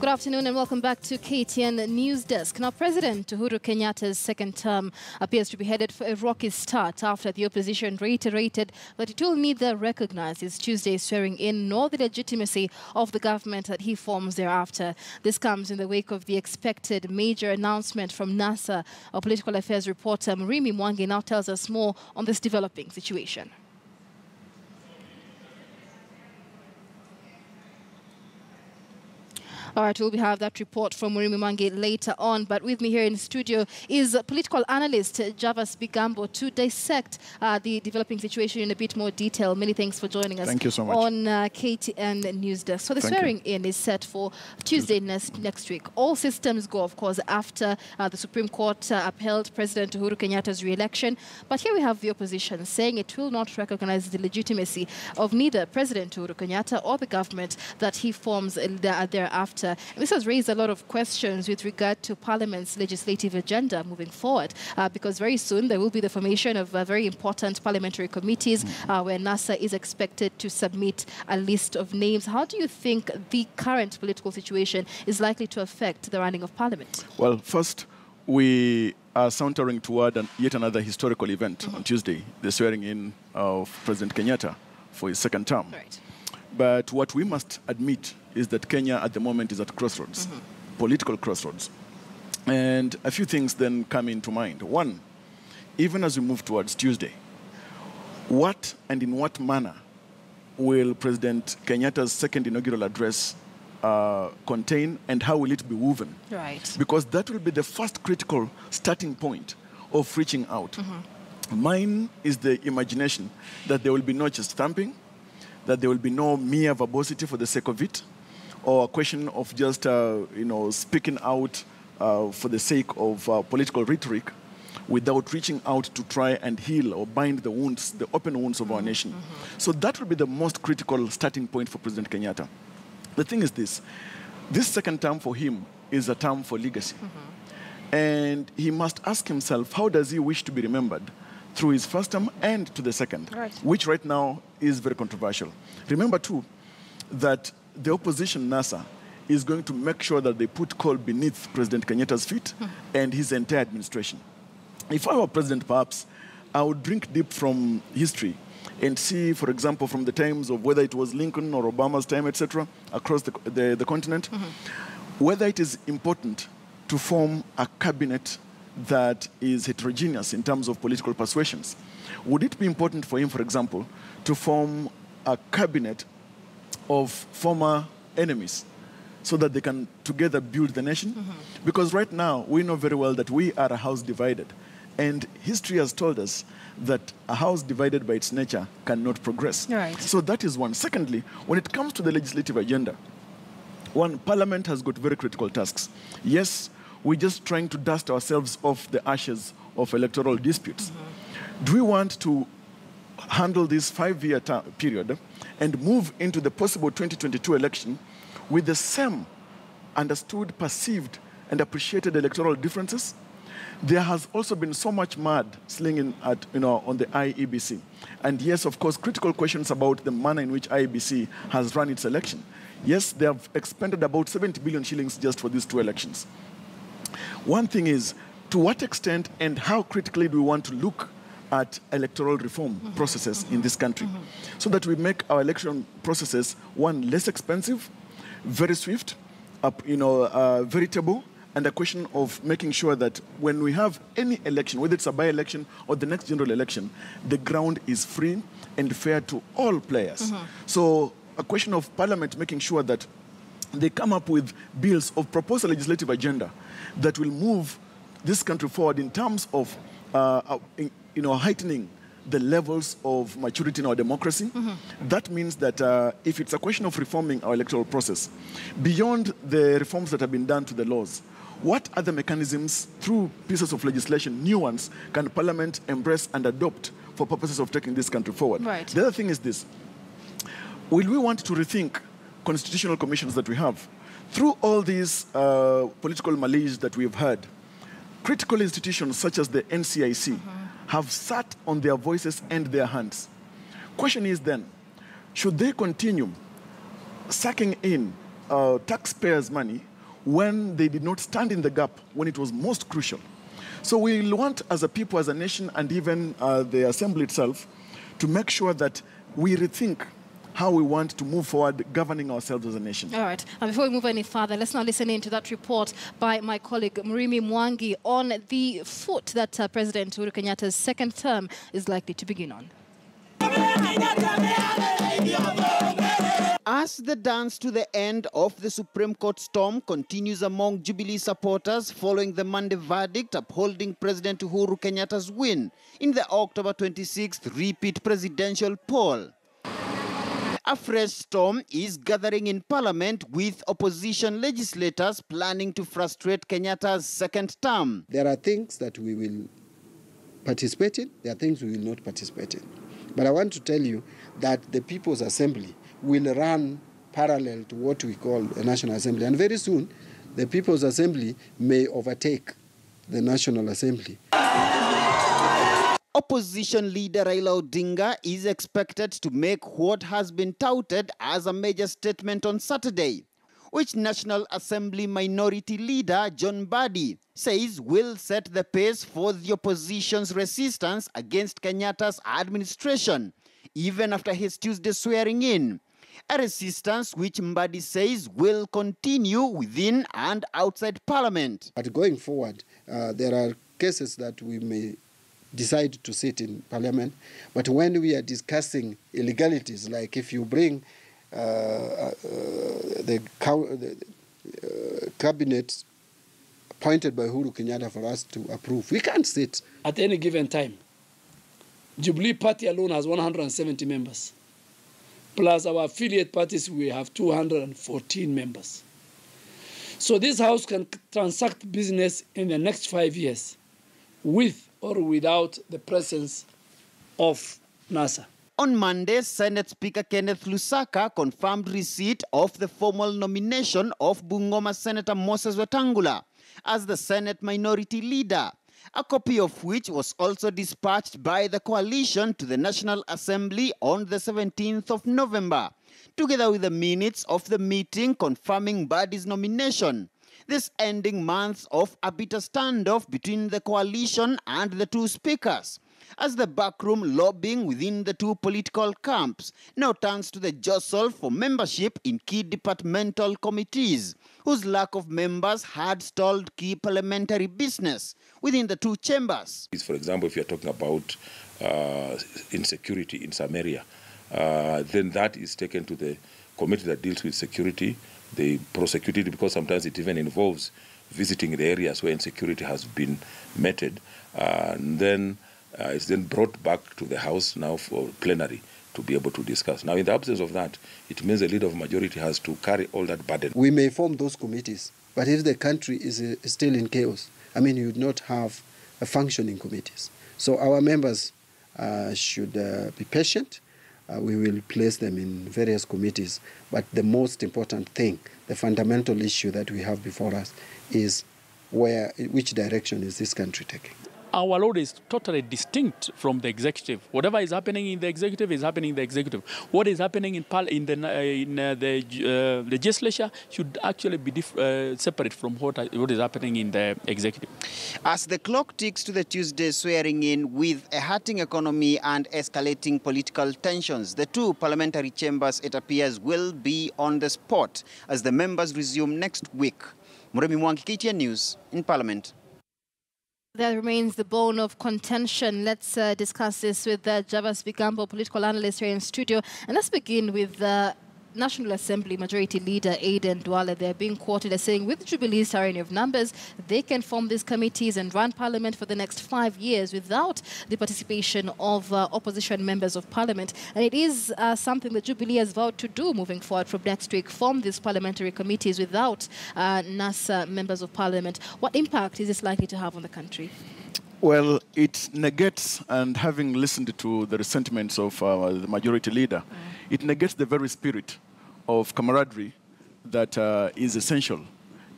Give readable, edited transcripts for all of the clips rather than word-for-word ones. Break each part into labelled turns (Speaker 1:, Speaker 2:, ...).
Speaker 1: Good afternoon and welcome back to KTN News Desk. Now, President Uhuru Kenyatta's second term appears to be headed for a rocky start after the opposition reiterated that it will neither recognize his Tuesday swearing in nor the legitimacy of the government that he forms thereafter. This comes in the wake of the expected major announcement from NASA. Our political affairs reporter Murimi Mwangi now tells us more on this developing situation. All right, we'll have that report from Murimi Mwangi later on. But with me here in the studio is political analyst Javas Bigambo to dissect the developing situation in a bit more detail. Many thanks for joining us.
Speaker 2: Thank you so much.
Speaker 1: On KTN News Desk. So the swearing in is set for Tuesday next week. All systems go, of course, after the Supreme Court upheld President Uhuru Kenyatta's re-election. But here we have the opposition saying it will not recognize the legitimacy of neither President Uhuru Kenyatta or the government that he forms thereafter. And this has raised a lot of questions with regard to Parliament's legislative agenda moving forward, because very soon there will be the formation of very important parliamentary committees where NASA is expected to submit a list of names. How do you think the current political situation is likely to affect the running of Parliament?
Speaker 2: Well, first, we are sauntering toward yet another historical event on Tuesday, the swearing in of President Kenyatta for his second term.
Speaker 1: Right.
Speaker 2: But what we must admit is that Kenya at the moment is at crossroads, political crossroads. And a few things then come into mind. One, even as we move towards Tuesday, what and in what manner will President Kenyatta's second inaugural address contain, and how will it be woven?
Speaker 1: Right.
Speaker 2: Because that will be the first critical starting point of reaching out. Mine is the imagination that there will be no just thumping, that there will be no mere verbosity for the sake of it, or a question of just speaking out for the sake of political rhetoric without reaching out to try and heal or bind the wounds, the open wounds of our nation. So that will be the most critical starting point for President Kenyatta. The thing is this second term for him is a term for legacy. And he must ask himself, how does he wish to be remembered through his first term and to the second, which right now is very controversial. Remember too that the opposition NASA is going to make sure that they put coal beneath President Kenyatta's feet and his entire administration. If I were president, perhaps, I would drink deep from history and see, for example, from the times of whether it was Lincoln or Obama's time, etc., across the continent, whether it is important to form a cabinet that is heterogeneous in terms of political persuasions. Would it be important for him, for example, to form a cabinet of former enemies so that they can together build the nation? Because right now, we know very well that we are a house divided. And history has told us that a house divided by its nature cannot progress.
Speaker 1: Right.
Speaker 2: So that is one. Secondly, when it comes to the legislative agenda, one, Parliament has got very critical tasks. Yes, we're just trying to dust ourselves off the ashes of electoral disputes. Do we want to handle this 5-year period and move into the possible 2022 election with the same understood, perceived, and appreciated electoral differences? There has also been so much mud slinging at, on the IEBC. And yes, of course, critical questions about the manner in which IEBC has run its election. Yes, they have expended about 70 billion shillings just for these 2 elections. One thing is, to what extent and how critically do we want to look at electoral reform processes in this country so that we make our election processes, one, less expensive, very swift, veritable, and a question of making sure that when we have any election, whether it's a by-election or the next general election, the ground is free and fair to all players. So a question of Parliament making sure that they come up with bills of proposed legislative agenda that will move this country forward in terms of heightening the levels of maturity in our democracy. That means that if it's a question of reforming our electoral process, beyond the reforms that have been done to the laws, what other mechanisms through pieces of legislation, new ones, can Parliament embrace and adopt for purposes of taking this country forward?
Speaker 1: Right.
Speaker 2: The other thing is this. Will we want to rethink constitutional commissions that we have? Through all these political malaise that we've had, critical institutions such as the NCIC have sat on their voices and their hands. Question is then, should they continue sucking in taxpayers' money when they did not stand in the gap when it was most crucial. So we want, as a people, as a nation, and even the assembly itself, to make sure that we rethink how we want to move forward governing ourselves as a nation.
Speaker 1: All right. And before we move any further, let's now listen in to that report by my colleague Murimi Mwangi on the foot that President Uhuru Kenyatta's second term is likely to begin on.
Speaker 3: As the dance to the end of the Supreme Court storm continues among Jubilee supporters following the Monday verdict upholding President Uhuru Kenyatta's win in the October 26th repeat presidential poll, a fresh storm is gathering in Parliament with opposition legislators planning to frustrate Kenyatta's second term.
Speaker 4: There are things that we will participate in, there are things we will not participate in. But I want to tell you that the People's Assembly will run parallel to what we call a National Assembly. And very soon, the People's Assembly may overtake the National Assembly.
Speaker 3: Opposition leader Raila Odinga is expected to make what has been touted as a major statement on Saturday, which National Assembly Minority Leader John Mbadi says will set the pace for the opposition's resistance against Kenyatta's administration, even after his Tuesday swearing in. A resistance which Mbadi says will continue within and outside Parliament.
Speaker 4: But going forward, there are cases that we may decide to sit in Parliament, but when we are discussing illegalities, like if you bring the cabinet appointed by Uhuru Kenyatta for us to approve, we can't sit.
Speaker 5: At any given time, Jubilee Party alone has 170 members. Plus our affiliate parties, we have 214 members. So this House can transact business in the next 5 years with or without the presence of NASA.
Speaker 3: On Monday, Senate Speaker Kenneth Lusaka confirmed receipt of the formal nomination of Bungoma Senator Moses Wetangula as the Senate Minority Leader, a copy of which was also dispatched by the coalition to the National Assembly on the 17th of November, together with the minutes of the meeting confirming Mbadi's nomination. This ending months of a bitter standoff between the coalition and the two speakers, as the backroom lobbying within the two political camps now turns to the jostle for membership in key departmental committees, whose lack of members had stalled key parliamentary business within the two chambers.
Speaker 6: For example, if you're talking about insecurity in some area, then that is taken to the committee that deals with security. They prosecute it because sometimes it even involves visiting the areas where insecurity has been meted, and then it's then brought back to the House now for plenary to be able to discuss. Now, in the absence of that, it means the leader of majority has to carry all that burden.
Speaker 4: We may form those committees, but if the country is still in chaos, I mean, you would not have a functioning committees. So our members should be patient. We will place them in various committees. But the most important thing, the fundamental issue that we have before us is which direction is this country taking?
Speaker 7: Our role is totally distinct from the executive. Whatever is happening in the executive is happening in the executive. What is happening in the legislature should actually be separate from what is happening in the executive.
Speaker 3: As the clock ticks to the Tuesday swearing in with a hurting economy and escalating political tensions, the two parliamentary chambers, it appears, will be on the spot as the members resume next week. Murimi Mwangi, KTN News, in Parliament.
Speaker 1: That remains the bone of contention. Let's discuss this with Javas Bigambo, political analyst here in studio. And let's begin with the National Assembly Majority Leader Aden Duale. They're being quoted as saying, with Jubilee's tyranny of numbers, they can form these committees and run Parliament for the next 5 years without the participation of opposition members of Parliament. And it is something that Jubilee has vowed to do moving forward from next week, form these parliamentary committees without NASA members of Parliament. What impact is this likely to have on the country?
Speaker 2: Well, it negates, and having listened to the sentiments of the majority leader, it negates the very spirit of camaraderie that is essential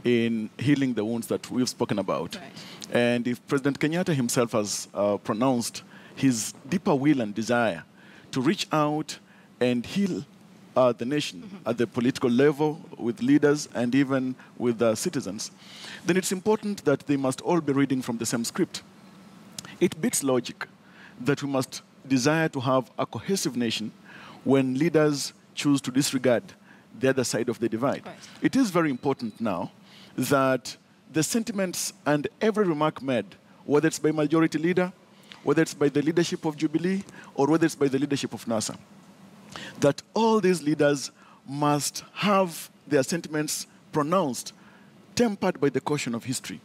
Speaker 2: in healing the wounds that we've spoken about.
Speaker 1: Right.
Speaker 2: And if President Kenyatta himself has pronounced his deeper will and desire to reach out and heal the nation at the political level, with leaders, and even with citizens, then it's important that they must all be reading from the same script. It beats logic that we must desire to have a cohesive nation when leaders choose to disregard the other side of the divide.
Speaker 1: Right.
Speaker 2: It is very important now that the sentiments and every remark made, whether it's by majority leader, whether it's by the leadership of Jubilee, or whether it's by the leadership of NASA, that all these leaders must have their sentiments pronounced, tempered by the caution of history,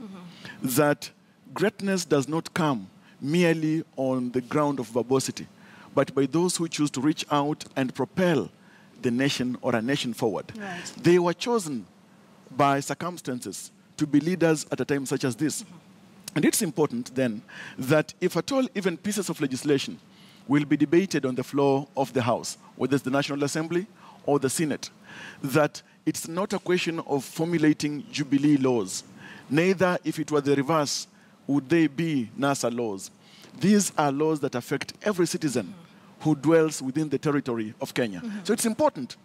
Speaker 2: that greatness does not come merely on the ground of verbosity, but by those who choose to reach out and propel the nation or a nation forward.
Speaker 1: Right.
Speaker 2: They were chosen by circumstances to be leaders at a time such as this. And it's important then that if at all even pieces of legislation will be debated on the floor of the House, whether it's the National Assembly or the Senate, that it's not a question of formulating Jubilee laws. Neither, if it were the reverse, would they be NASA laws. These are laws that affect every citizen who dwells within the territory of Kenya. So it's important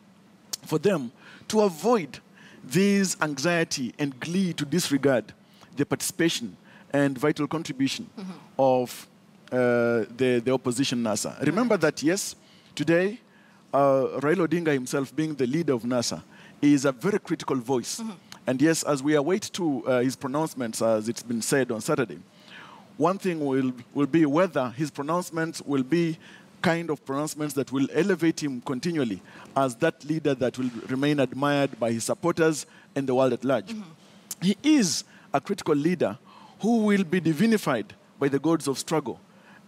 Speaker 2: for them to avoid this anxiety and glee to disregard the participation and vital contribution of the opposition NASA. Remember that, yes, today, Raila Odinga himself, being the leader of NASA, is a very critical voice. And yes, as we await to his pronouncements, as it's been said on Saturday, one thing will be whether his pronouncements will be kind of pronouncements that will elevate him continually as that leader that will remain admired by his supporters and the world at large. He is a critical leader who will be divinified by the gods of struggle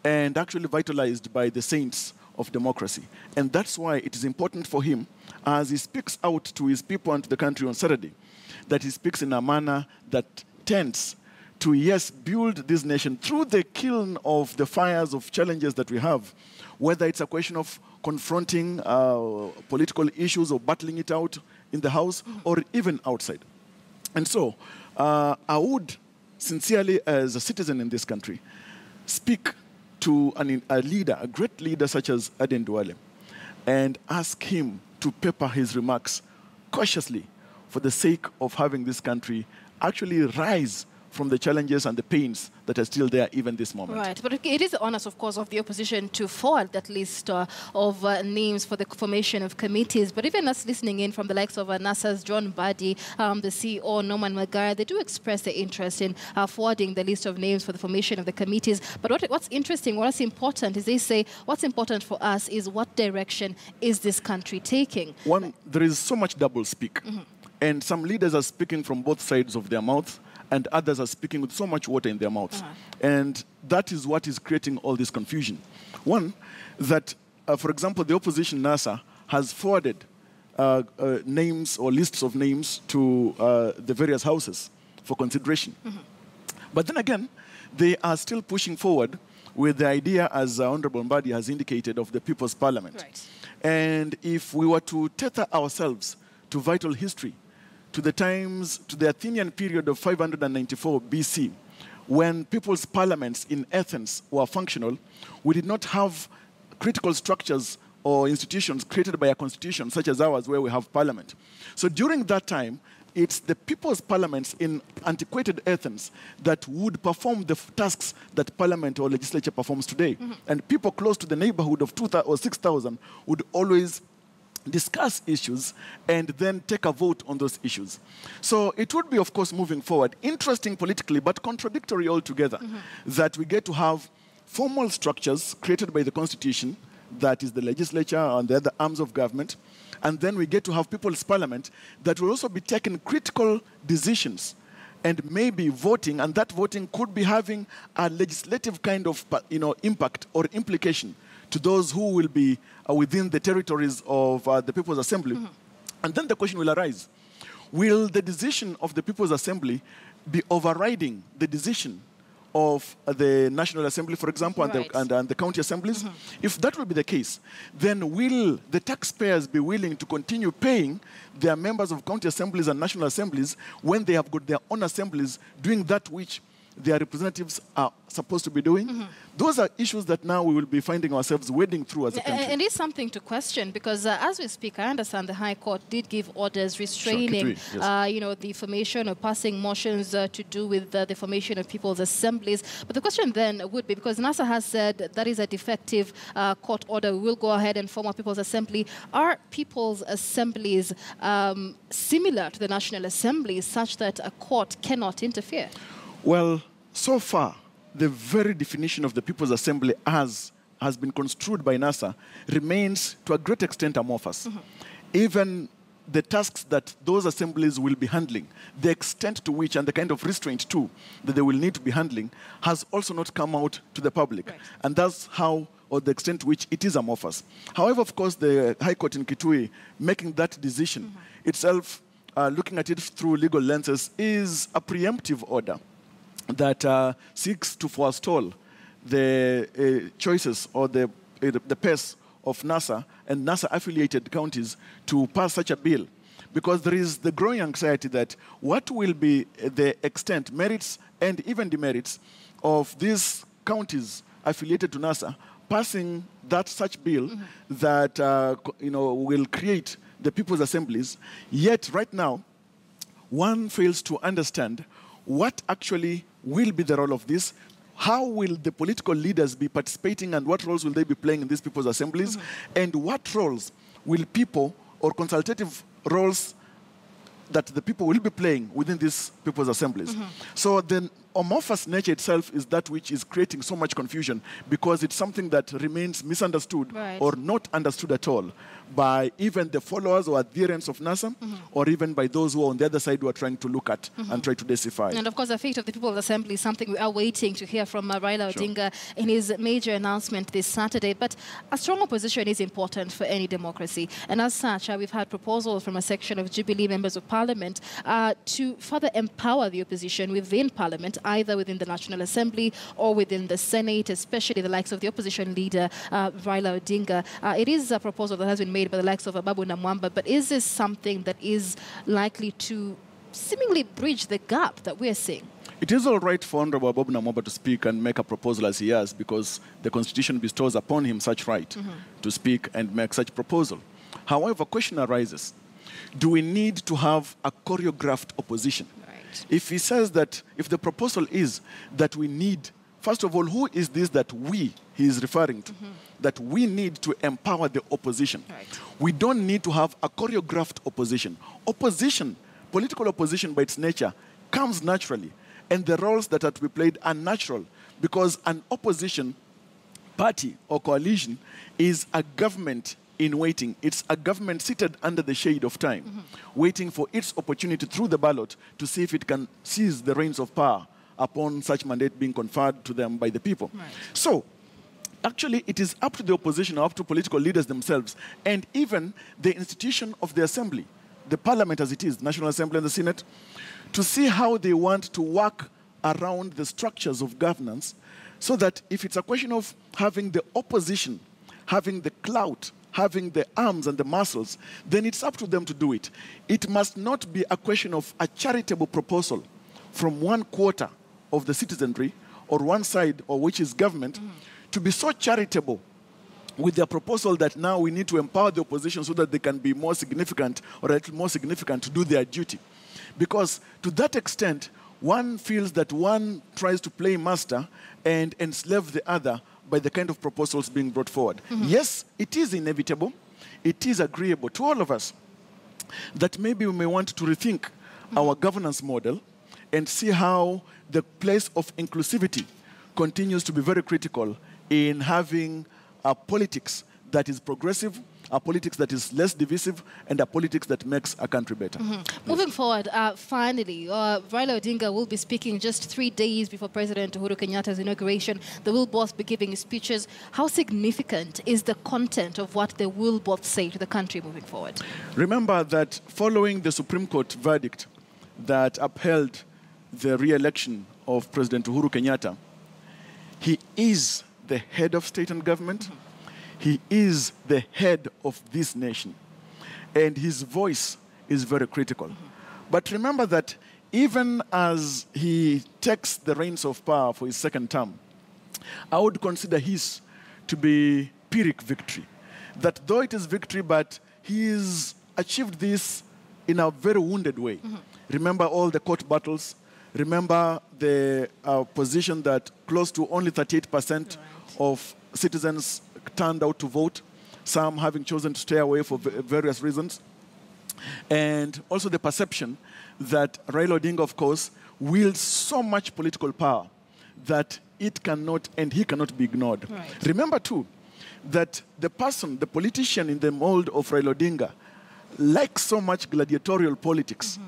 Speaker 2: and actually vitalized by the saints of democracy. And that's why it is important for him, as he speaks out to his people and to the country on Saturday, that he speaks in a manner that tends to, yes, build this nation through the kiln of the fires of challenges that we have, whether it's a question of confronting political issues or battling it out in the House or even outside. And so I would sincerely, as a citizen in this country, speak to a leader, a great leader such as Aden Duale, and ask him to pepper his remarks cautiously for the sake of having this country actually rise from the challenges and the pains that are still there even this moment.
Speaker 1: Right, but it is the onus, of course, of the opposition to forward that list of names for the formation of committees. But even us listening in from the likes of NASA's John Buddy, the CEO, Norman Magara, they do express their interest in forwarding the list of names for the formation of the committees. But what's interesting, what's important is they say, what's important for us is what direction is this country taking?
Speaker 2: One, there is so much double speak. And some leaders are speaking from both sides of their mouth, and others are speaking with so much water in their mouths. And that is what is creating all this confusion. One, that, for example, the opposition NASA has forwarded names or lists of names to the various houses for consideration. But then again, they are still pushing forward with the idea, as Honorable Mbadi has indicated, of the People's Parliament.
Speaker 1: Right.
Speaker 2: And if we were to tether ourselves to vital history, to the Athenian period of 594 BC, when people's parliaments in Athens were functional, we did not have critical structures or institutions created by a constitution such as ours, where we have parliament. So during that time, it's the people's parliaments in antiquated Athens that would perform the tasks that parliament or legislature performs today. And people close to the neighborhood of 2,000 or 6,000 would always discuss issues and then take a vote on those issues. So it would be, of course, moving forward, interesting politically, but contradictory altogether, that we get to have formal structures created by the Constitution, that is the legislature and the other arms of government, and then we get to have people's parliament that will also be taking critical decisions and maybe voting, and that voting could be having a legislative kind of impact or implication to those who will be within the territories of the People's Assembly. And then the question will arise, will the decision of the People's Assembly be overriding the decision of the National Assembly, for example, and the county assemblies? If that will be the case, then will the taxpayers be willing to continue paying their members of county assemblies and national assemblies when they have got their own assemblies doing that which their representatives are supposed to be doing. Those are issues that now we will be finding ourselves wading through as a country.
Speaker 1: And it's something to question because as we speak, I understand the High Court did give orders restraining, the formation or passing motions to do with the formation of people's assemblies. But the question then would be, because NASA has said that is a defective court order, we will go ahead and form a people's assembly. Are people's assemblies similar to the National Assembly such that a court cannot interfere?
Speaker 2: Well, so far, the very definition of the People's Assembly as has been construed by NASA remains to a great extent amorphous. Even the tasks that those assemblies will be handling, the extent to which and the kind of restraint too that they will need to be handling has also not come out to the public.
Speaker 1: Right.
Speaker 2: And that's how, or the extent to which it is amorphous. However, of course, the High Court in Kitui making that decision itself, looking at it through legal lenses, is a preemptive order that seeks to forestall the choices or the pace of NASA and NASA-affiliated counties to pass such a bill. Because there is the growing anxiety that what will be the extent, merits, and even demerits of these counties affiliated to NASA passing that such bill that will create the People's Assemblies. Yet, right now, one fails to understand what actually will be the role of this. How will the political leaders be participating and what roles will they be playing in these People's Assemblies? And what roles will people or consultative roles that the people will be playing within these People's Assemblies? So the amorphous nature itself is that which is creating so much confusion because it's something that remains misunderstood or not understood at all by even the followers or adherents of NASA or even by those who are on the other side who are trying to look at and try to decipher.
Speaker 1: And of course, the fate of the People's Assembly is something we are waiting to hear from Raila Odinga in his major announcement this Saturday. But a strong opposition is important for any democracy. And as such, we've had proposals from a section of Jubilee members of Parliament to further empower the opposition within Parliament, either within the National Assembly or within the Senate, especially the likes of the opposition leader, Raila Odinga. It is a proposal that has been made by the likes of Ababu Namwamba, but is this something that is likely to seemingly bridge the gap that we're seeing?
Speaker 2: It is all right for Honorable Ababu Namwamba to speak and make a proposal as he has because the Constitution bestows upon him such right to speak and make such proposal. However, question arises, do we need to have a choreographed opposition? If he says that, if the proposal is that we need, first of all, who is this that he is referring to? That we need to empower the opposition. We don't need to have a choreographed opposition. Opposition, political opposition by its nature, comes naturally. And the roles that are to be played are natural because an opposition party or coalition is a government in waiting. It's a government seated under the shade of time, waiting for its opportunity through the ballot to see if it can seize the reins of power upon such mandate being conferred to them by the people. So, actually, it is up to the opposition, or up to political leaders themselves, and even the institution of the assembly, the parliament as it is, the National Assembly and the Senate, to see how they want to work around the structures of governance so that if it's a question of having the opposition, having the clout, having the arms and the muscles, then it's up to them to do it. It must not be a question of a charitable proposal from one quarter of the citizenry or one side, or which is government, to be so charitable with their proposal that now we need to empower the opposition so that they can be more significant or a little more significant to do their duty. Because to that extent, one feels that one tries to play master and enslave the other by the kind of proposals being brought forward. Yes, it is inevitable, it is agreeable to all of us that maybe we may want to rethink our governance model and see how the place of inclusivity continues to be very critical in having a politics that is progressive, a politics that is less divisive, and a politics that makes a country better.
Speaker 1: Moving forward, finally, Raila Odinga will be speaking just 3 days before President Uhuru Kenyatta's inauguration. They will both be giving speeches. How significant is the content of what they will both say to the country moving forward?
Speaker 2: Remember that following the Supreme Court verdict that upheld the re-election of President Uhuru Kenyatta, he is the head of state and government. He is the head of this nation. And his voice is very critical. But remember that even as he takes the reins of power for his second term, I would consider his to be Pyrrhic victory. That though it is victory, but he's achieved this in a very wounded way. Remember all the court battles. Remember the position that close to only 38% of citizens turned out to vote, some having chosen to stay away for various reasons. And also the perception that Raila Odinga, of course, wields so much political power that it cannot and he cannot be ignored.
Speaker 1: Right.
Speaker 2: Remember, too, that the person, the politician in the mold of Raila Odinga, likes so much gladiatorial politics.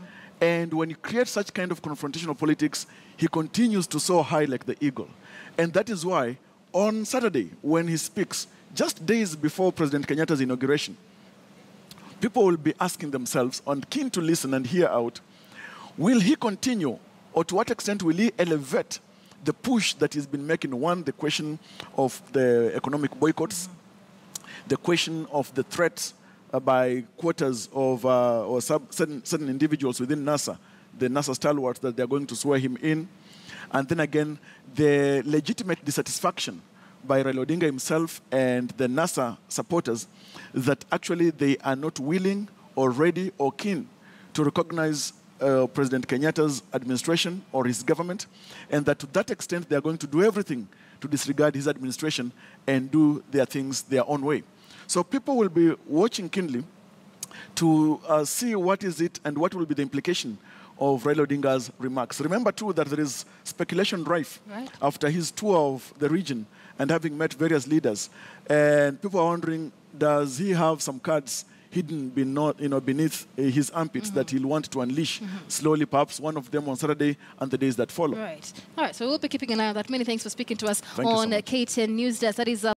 Speaker 2: And when you create such kind of confrontational politics, he continues to soar high like the eagle. And that is why on Saturday, when he speaks, just days before President Kenyatta's inauguration, people will be asking themselves, and keen to listen and hear out, will he continue, or to what extent will he elevate the push that he's been making? One, the question of the economic boycotts, the question of the threats by quarters of or certain individuals within NASA, the NASA stalwarts, that they're going to swear him in. And then again, the legitimate dissatisfaction by Raila Odinga himself and the NASA supporters that actually they are not willing or ready or keen to recognize President Kenyatta's administration or his government, and that to that extent they are going to do everything to disregard his administration and do their things their own way. So people will be watching keenly to see what is it and what will be the implication of Raila Odinga's remarks. Remember, too, that there is speculation rife after his tour of the region and having met various leaders. And people are wondering, does he have some cards hidden beneath his armpits that he'll want to unleash slowly, perhaps one of them on Saturday and the days that follow?
Speaker 1: Right. All right, so we'll be keeping an eye on that. Many thanks for speaking to us
Speaker 2: Thank you so
Speaker 1: on
Speaker 2: much.
Speaker 1: KTN News Desk. That is